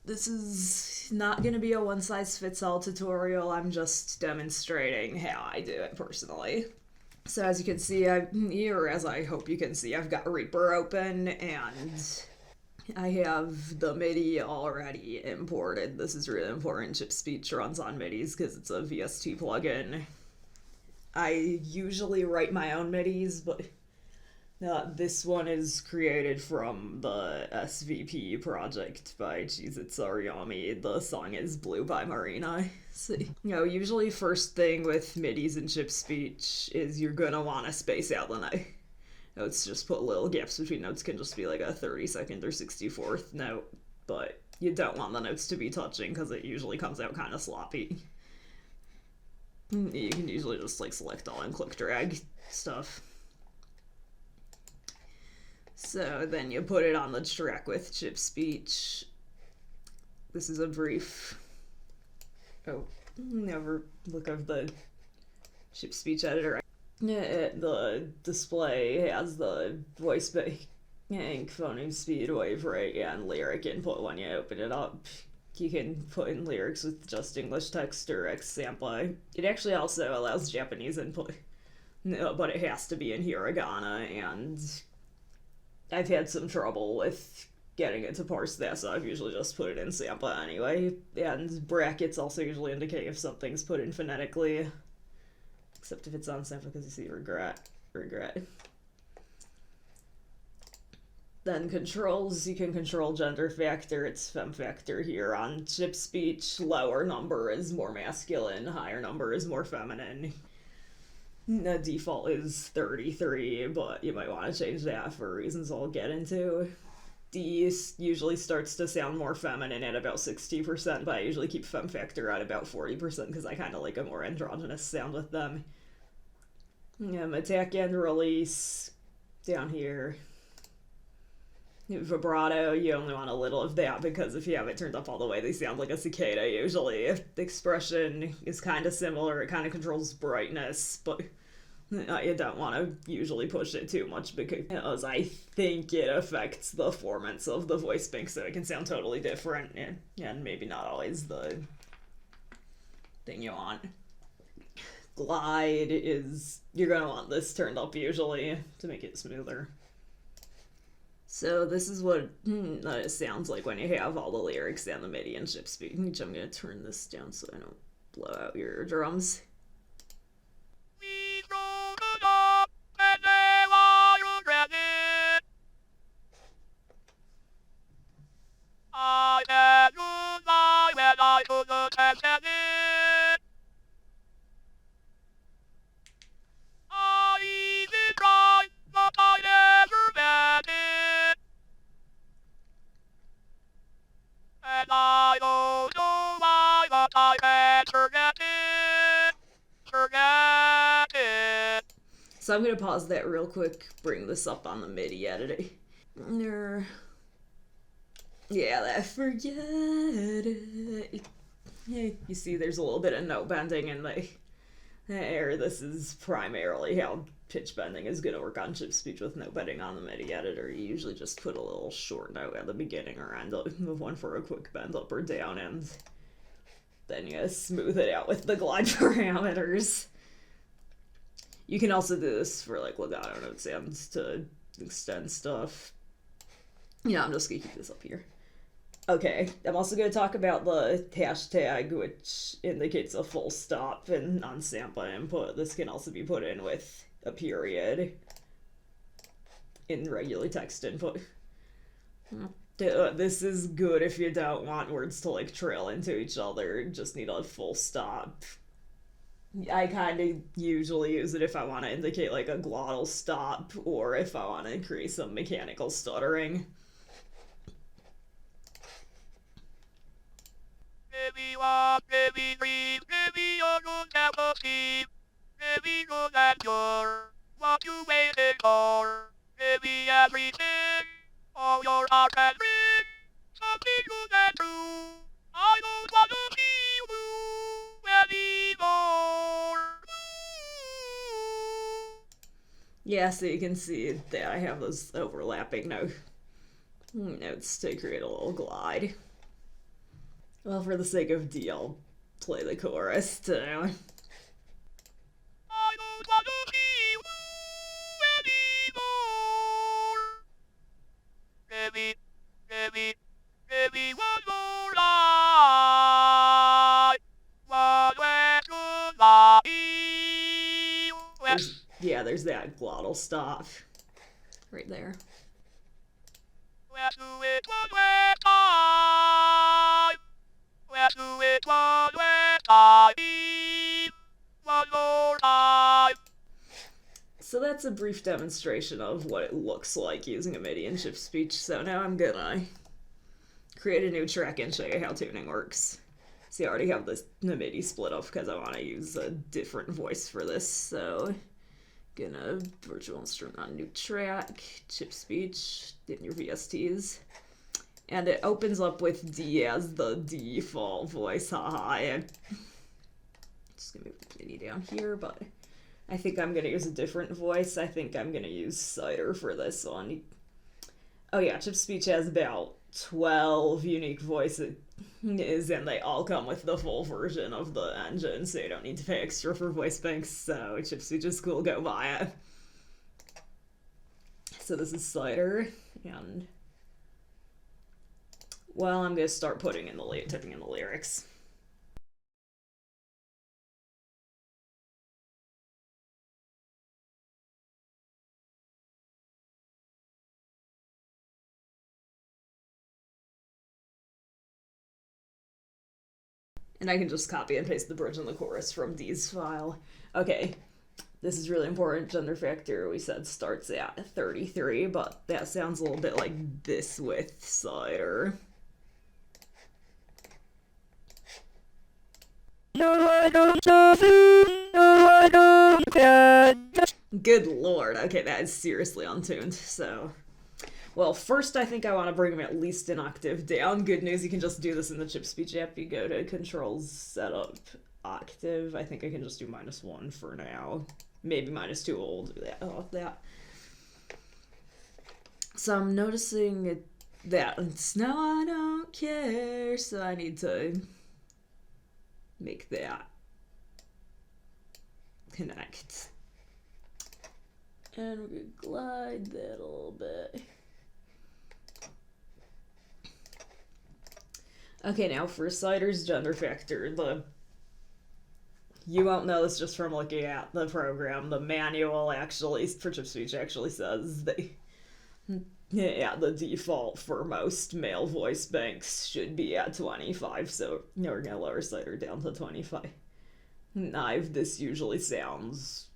This is not going to be a one-size-fits-all tutorial. I'm just demonstrating how I do it personally. So as you can see, or as I hope you can see, I've got Reaper open, and I have the MIDI already imported. This is really important. Chipspeech runs on MIDIs because it's a VST plugin. I usually write my own MIDIs, but this one is created from the SVP project by Cheez-Its Ariami. The song is Blue by Marina. So, usually first thing with MIDIs and Chipspeech is you're gonna want to space out the notes. Just put little gaps between notes. Can just be like a 32nd or 64th note, but you don't want the notes to be touching because it usually comes out kind of sloppy. You can usually just like select all and click drag stuff. So then you put it on the track with Chipspeech. This is a brief look of the Chipspeech editor. The display has the voice bank, phoneme speed, wave rate, and lyric input. When you open it up, you can put in lyrics with just English text or X sample. It actually also allows Japanese input, but it has to be in hiragana, and I've had some trouble with getting it to parse that, so I've usually just put it in sample anyway. And brackets also usually indicate if something's put in phonetically, except if it's on sample because you see regret. Then controls, you can control gender factor. It's fem factor here on Chipspeech. Lower number is more masculine, higher number is more feminine. The default is 33, but you might want to change that for reasons I'll get into. D usually starts to sound more feminine at about 60%, but I usually keep fem factor at about 40% because I kind of like a more androgynous sound with them. Attack and release down here. Vibrato, you only want a little of that because if you have it turned up all the way, they sound like a cicada usually. The expression is kind of similar, it kind of controls brightness, but you don't want to usually push it too much because I think it affects the performance of the voice bank, so it can sound totally different and maybe not always the thing you want. Glide is, you're going to want this turned up usually to make it smoother. So this is what it sounds like when you have all the lyrics and the MIDI and Chipspeech. I'm going to turn this down so I don't blow out your eardrums. So I'm going to pause that real quick, bring this up on the MIDI editing. Yeah, I forget it. You see there's a little bit of note bending in the air. This is primarily how pitch bending is going to work on Chipspeech with note bending on the MIDI editor. You usually just put a little short note at the beginning or end of one for a quick bend up or down, and then you smooth it out with the glide parameters. You can also do this for like legato note sounds to extend stuff. I'm just gonna keep this up here. Okay, I'm also gonna talk about the hashtag, which indicates a full stop, and on sample input, this can also be put in with a period in regular text input. This is good if you don't want words to like trail into each other, just need a full stop. I kind of usually use it if I want to indicate like a glottal stop or if I want to increase some mechanical stuttering. What you waited for? Maybe everything. All your heart and bring something good and true. I don't want to see you anymore. Yeah, so you can see that I have those overlapping notes to create a little glide. Well, for the sake of D, I'll play the chorus too. There's that glottal stop right there. So that's a brief demonstration of what it looks like using a MIDI in Chipspeech. So now I'm gonna create a new track and show you how tuning works. See, I already have the MIDI split up because I want to use a different voice for this. So gonna virtual instrument on new track, Chipspeech, in your VSTs. And it opens up with D as the default voice. Haha. I'm just gonna move the MIDI down here, but I think I'm gonna use a different voice. I think I'm gonna use Cider for this one. Oh yeah, Chipspeech has about 12 unique voices, and they all come with the full version of the engine, so you don't need to pay extra for voice banks, so Chipspeech is cool, go buy it. So this is Cider, and well, I'm gonna start typing in the lyrics. And I can just copy and paste the bridge and the chorus from D's file. Okay, this is really important. Gender factor, we said, starts at 33, but that sounds a little bit like this with Cider. No, I don't love you. No, I don't care. Good lord. Okay, that is seriously untuned, so... Well, first I think I want to bring him at least an octave down. Good news, you can just do this in the Chipspeech app. You go to Controls, Setup, Octave. I think I can just do -1 for now. Maybe -2 will do that. Oh, that. So I'm noticing that it's no, I don't care. So I need to make that connect. And we're going to glide that a little bit. Okay, now for Cider's gender factor, you won't know this just from looking at the program. The manual actually, for Chipspeech, actually says the default for most male voice banks should be at 25, so we're going to lower Cider down to 25. This usually sounds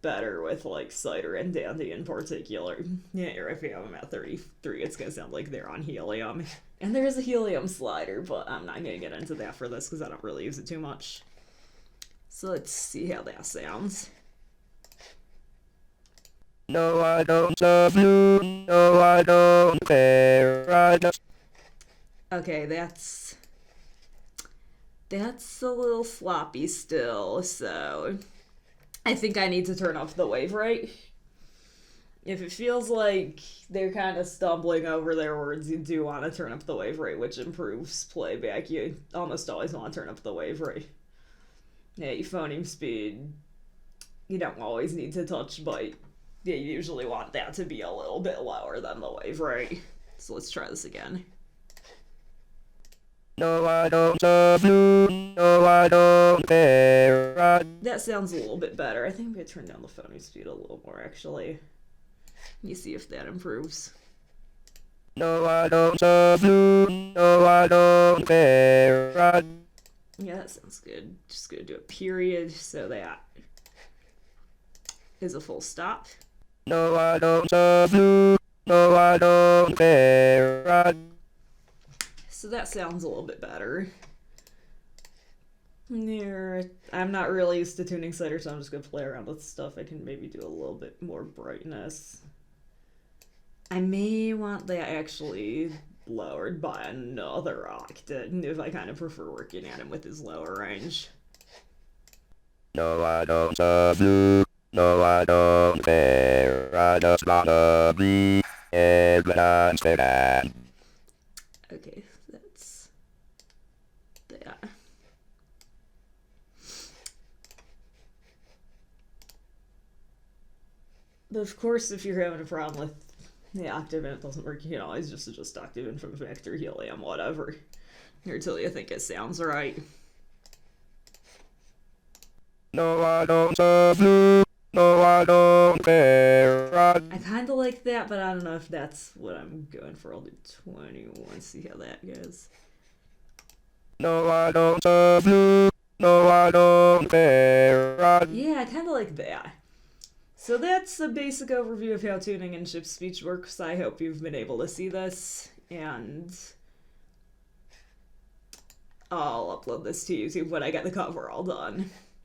better with like Cider and Dandy in particular. If you have them at 33, it's going to sound like they're on helium. And there is a helium slider, but I'm not going to get into that for this because I don't really use it too much. So let's see how that sounds. No, I don't love you. No, I don't care. I just... Okay, that's a little sloppy still, so I think I need to turn off the wave rate. If it feels like they're kind of stumbling over their words, you do want to turn up the wave rate, which improves playback. You almost always want to turn up the wave rate. Yeah, phoneme speed, you don't always need to touch, but you usually want that to be a little bit lower than the wave rate. So let's try this again. No, I don't love you. No, I don't care. That sounds a little bit better. I think I'm going to turn down the phoneme speed a little more, actually. You see if that improves. No, I don't love you. No, I don't care. Yeah, that sounds good. Just gonna do a period, so that is a full stop. No, I don't love you. No, I don't care. So that sounds a little bit better. I'm not really used to tuning Cider, so I'm just gonna play around with stuff. I can maybe do a little bit more brightness. I may want that actually lowered by another octave if I kind of prefer working at him with his lower range. No, I don't love you. No, I don't care. I just wanna be everyone's friend. Okay, that's But of course, if you're having a problem with the octave and it doesn't work, you can always just adjust octave in from factor, helium, whatever. Here till you think it sounds right. No, I don't serve you. No, I don't care. I kind of like that, but I don't know if that's what I'm going for. I'll do 21, see how that goes. No, I don't serve you. No, I don't care. Yeah, I kind of like that. So that's a basic overview of how tuning and Chipspeech works. I hope you've been able to see this, and I'll upload this to YouTube when I get the cover all done.